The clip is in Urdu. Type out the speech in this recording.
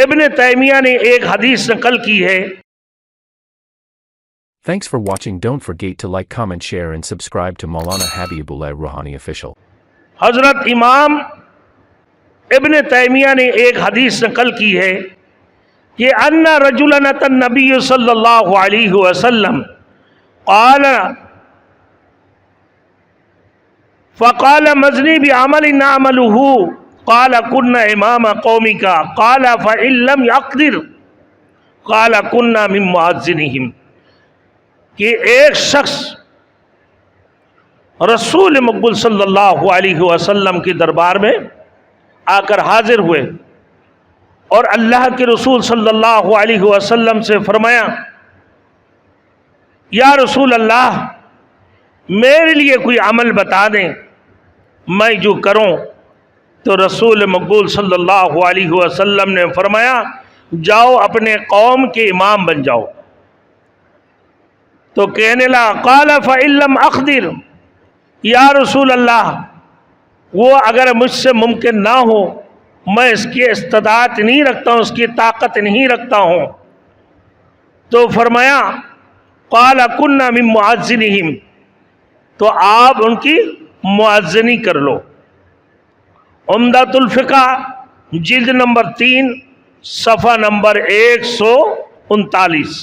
ابن تیمیہ نے ایک حدیث نقل کی ہے. Thanks for watching. Don't forget to like, comment, share and subscribe to Maulana Habibullah Rohani official. حضرت امام ابن تیمیہ نے ایک حدیث نقل کی ہے کہ ان رجلا اتى النبی صلی اللہ علیہ وسلم قال فقال مزنی بعمل نعمله قال كنا امام قومك قال فإن لم يقدر قال كنا من مؤذنهم. کہ ایک شخص رسول مقبول صلی اللہ علیہ وسلم کے دربار میں آ کر حاضر ہوئے اور اللہ کے رسول صلی اللہ علیہ وسلم سے فرمایا یا رسول اللہ میرے لیے کوئی عمل بتا دیں میں جو کروں. تو رسول مقبول صلی اللہ علیہ وسلم نے فرمایا جاؤ اپنے قوم کے امام بن جاؤ. تو کہنے لگا قال فإن لم أقدر یا رسول اللہ وہ اگر مجھ سے ممکن نہ ہو میں اس کی استطاعت نہیں رکھتا ہوں اس کی طاقت نہیں رکھتا ہوں. تو فرمایا قال كنا من مؤذنهم تو آپ ان کی مؤذنی کر لو. عمدۃ الفقہ جلد نمبر 3 صفحہ نمبر 139.